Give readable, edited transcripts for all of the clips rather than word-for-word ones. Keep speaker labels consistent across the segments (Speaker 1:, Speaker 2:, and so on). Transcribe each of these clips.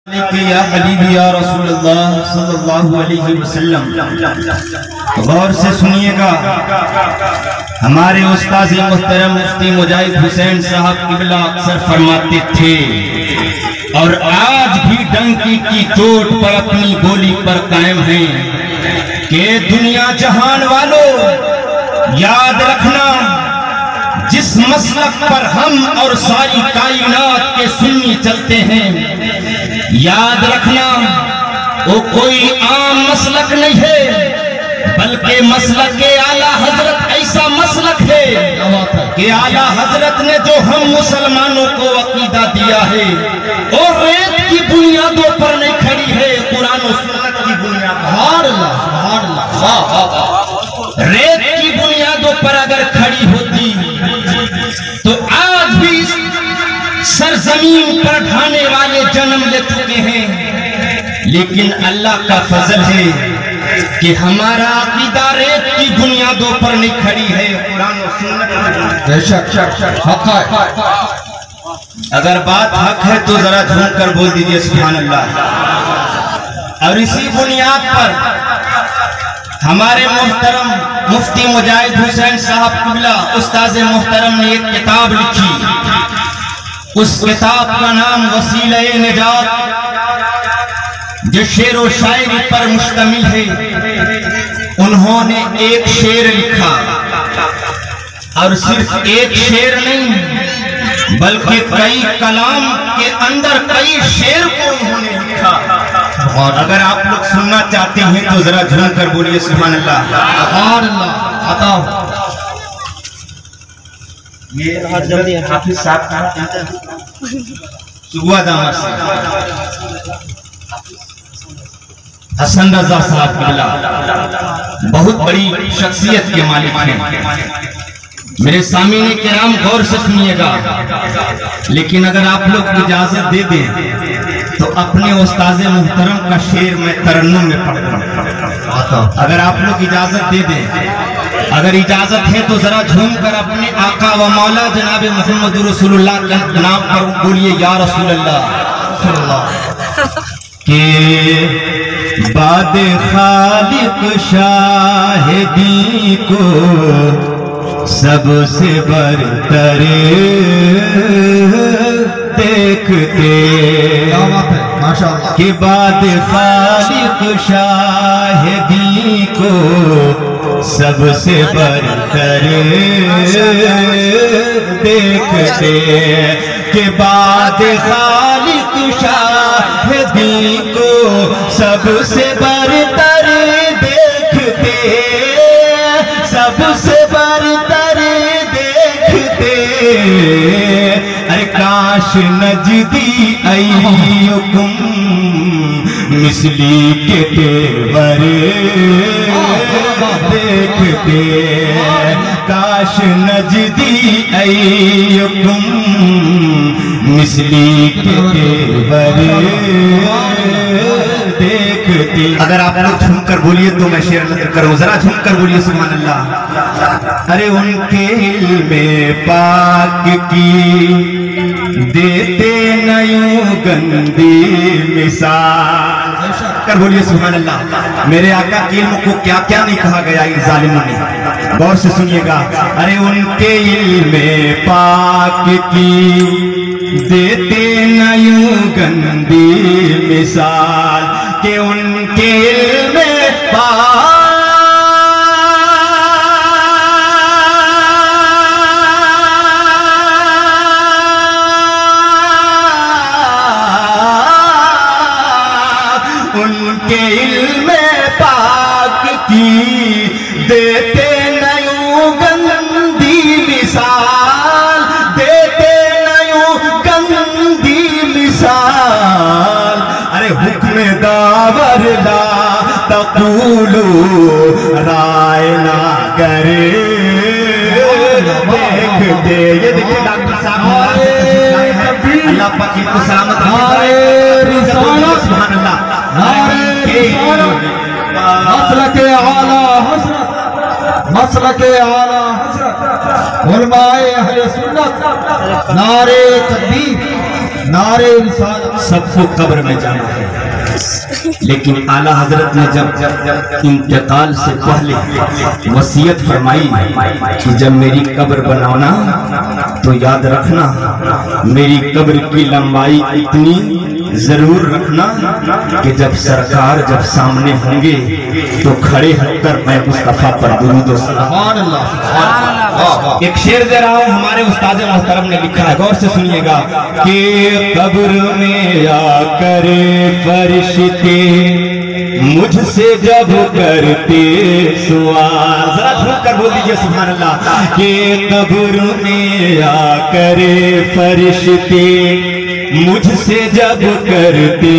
Speaker 1: या हबीबी या रसूलुल्लाह सल्लल्लाहु अलैहि वसल्लम। गौर से सुनिएगा, हमारे उस्ताद मुहतरम मुफ्ती मुजाहिद हुसैन साहब किबला अक्सर फरमाते थे और आज भी डंकी की चोट पर अपनी बोली पर कायम हैं कि दुनिया जहान वालों याद रखना, जिस मसलक पर हम और सारी कायनात के सुन्नी चलते हैं, याद रखना वो कोई आम मसलक नहीं है, बल्कि मसलक के आला हजरत ऐसा मसलक है कि आला हजरत ने जो हम मुसलमानों को अकीदा दिया है और रेत की बुनियादों पर नहीं खड़ी है, कुरान और सुन्नत की बुनियाद, रेत की बुनियादों पर अगर खड़ी होती तो आज भी सरजमीन पर ढाने वाले जन्म ले चुके हैं। लेकिन अल्लाह का फजल है कि हमारा अकीदा रेत की बुनियादों पर नहीं खड़ी है, कुरान और सुन्नत हक है। अगर बात हक है तो जरा झूम कर बोल दीजिए सुभान अल्लाह। और इसी बुनियाद पर हमारे मोहतरम मुफ्ती मुजाहिद हुसैन साहब किबला उस्ताद मोहतरम ने एक किताब लिखी। उस किताब का नाम वसीले निजात, जो शेर व शायरी पर मुश्तमिल है। उन्होंने एक शेर लिखा और सिर्फ एक शेर नहीं बल्कि कई कलाम के अंदर कई शेर को उन्होंने लिखा। और अगर आप लोग सुनना चाहते हैं तो जरा झूम कर बोलिए सुभान अल्लाह। ये जल्दी हाफिज साहब सुबह दामर से हसन रजा साहब किबला बहुत बड़ी शख्सियत के मालिक हैं। मेरे सामने किराम गौर से सुनिएगा, लेकिन अगर आप लोग इजाजत दे दें तो अपने उस्ताद मुहतरम का शेर मैं तरन्नुम में पढ़ूंगा। अगर आप लोग इजाजत दे दें, अगर इजाजत है तो जरा झूम कर अपने आका व मौला जनाब मोहम्मद रसूलुल्लाह के नाम पर बोलिए या रसूलुल्लाह। के बाद खालिक शाहिदी को सबसे बरतर देखते के बाद खालिक शाहिदी को सबसे बरतर देखते के बाद खालिक शाहिदी को सबसे बरतर देखते, सबसे बरतर देखते। अरे काश नजदी अय्युकुम मिसली के तेवर देखते, काश नजदी अय्युकुम मिसली के तेवर देखते। अगर आप लोग झूमकर बोलिए तो मैं शेर नजर करूं, जरा झूमकर बोलिए सुभान अल्लाह। अरे उनके इल्मे पाक की देते नयूं गंदी मिसाल कर बोलिए सुभान अल्लाह। मेरे आका के इल्म को क्या क्या नहीं कहा गया इन जालिमों ने, गौर से सुनिएगा। अरे उनके इल्मे पाक की देते नयूं गंदी मिसाल के उनके इल्मे पाक उनके इल्मे पाक की देते नयूं गंदी मिसाल, देते नयूं गंदी मिसाल। अरे हुक्म दावर ला तक़ूलू राय ना करे देखते। ये देखिए डॉक्टर साहब, अल्लाह पाक इनको सलामत रखे। सुभान अल्लाह। मसलके आला हज़रत, मसलके आला हज़रत उलमाए अहले सुन्नत, नारे तकबीर, नारे सबको कब्र में जाना है, लेकिन आला हजरत ने जब इंतकाल से पहले वसीयत फरमाई कि जब मेरी कब्र बनाना तो याद रखना मेरी कब्र की लंबाई इतनी जरूर रखना कि जब सरकार जब सामने होंगे तो खड़े होकर मैं मुस्तफा पर दुरूद व सलाम। एक शेर दे रहा हूँ, हमारे उस्ताद मोहतरम ने लिखा है, गौर से सुनिएगा कि कब्र में आकर फरिश्ते मुझसे जब करते सवाल, जरा झूम कर बोल दीजिए सुभान अल्लाह, कि कब्र में आकर फरिश्ते मुझसे जब करते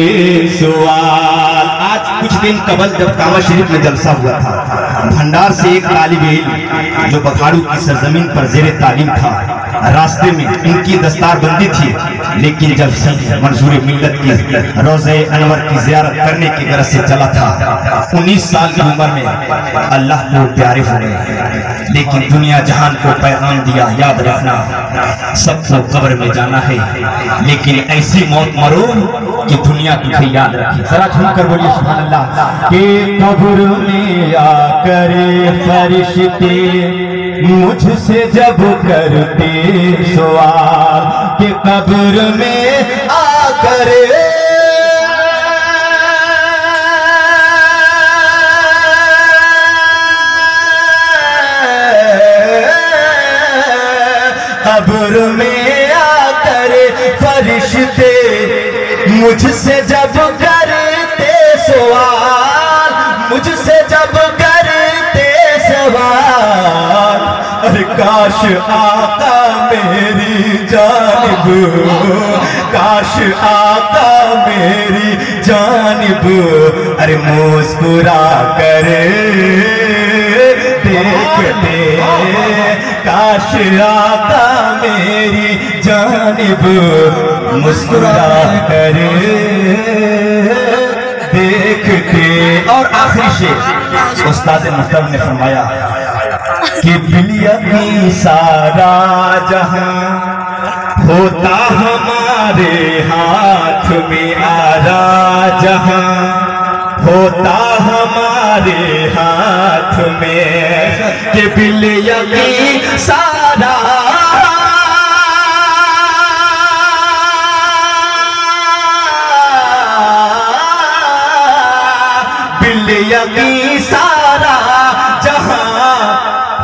Speaker 1: सवाल। आज कुछ दिन कबल जब कावा शरीफ में जलसा हुआ था, भंडार से एक तालिब इल्म जो बखाड़ू की सरजमीन पर जेरे तालीम था, रास्ते में इनकी दस्तारबंदी थी, लेकिन जब मंजूर मिल्लत की रोज़े अनवर की ज़ियारत करने की गरज से चला था, 19 साल की उम्र में अल्लाह को प्यारे हो गए, लेकिन दुनिया जहान को पैगाम दिया, याद रखना सबको कब्र में जाना है, लेकिन ऐसी मौत मरो कि दुनिया तुझे याद रखे। जरा झूम कर बोलिए सुभान अल्लाह, कि कब्र में आकर फरिश्ते मुझसे जब करते सवाल, कि कब्र में आकर कब्र में आकर फरिश्ते मुझसे जब करते सवाल, मुझसे जब करते सवाल, अरे काश आका मेरी जानिब, काश आका मेरी जानिब, अरे मुस्कुरा कर देखते, काश आका मेरी जानिब मुस्कुरा कर देखते। और आखिरी शेर उस्ताद मोहतरम ने फरमाया कि बिलियकी सारा जहां होता हमारे हाथ में, आरा जहां होता हमारे हाथ में, कि बिलियकी सारा बिलियकी सारा जहां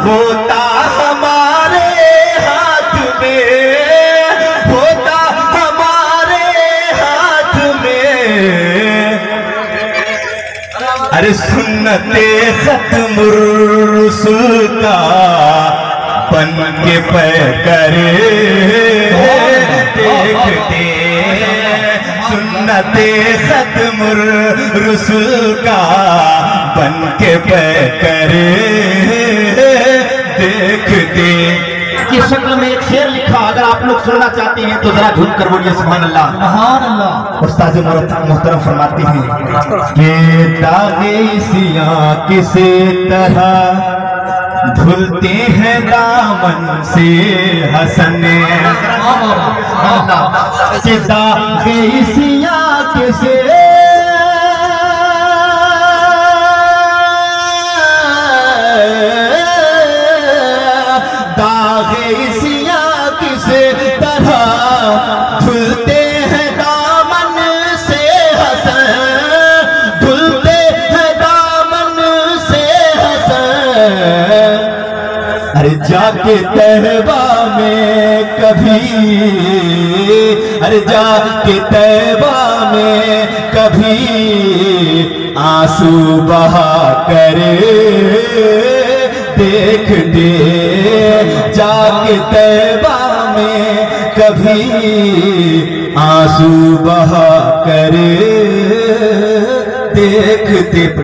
Speaker 1: होता हमारे हाथ में, होता हमारे हाथ में, अरे सुन्नते खत्म रुसूल का बन के करे देखते, सुन्नते खत्म रुसूल का बन के करे देखते। की शक्ल में एक शेर लिखा, अगर आप लोग सुनना चाहते हैं तो जरा झूम कर बोलिए सुभान अल्लाह, सुभान अल्लाह। उस्ताद मोहतरम फरमाते हैं कि दागे सियां किसे तरह धुलते हैं दामन से हसन, दागे सियां किसे धुलते हैं दामन से हसन, धुलते हैं दामन से हसन, अरे जाके तैबा में कभी, अरे जाके तैबा में कभी आंसू बहा करे देखते, जाके तैबा में कभी आंसू बहा कर देखते।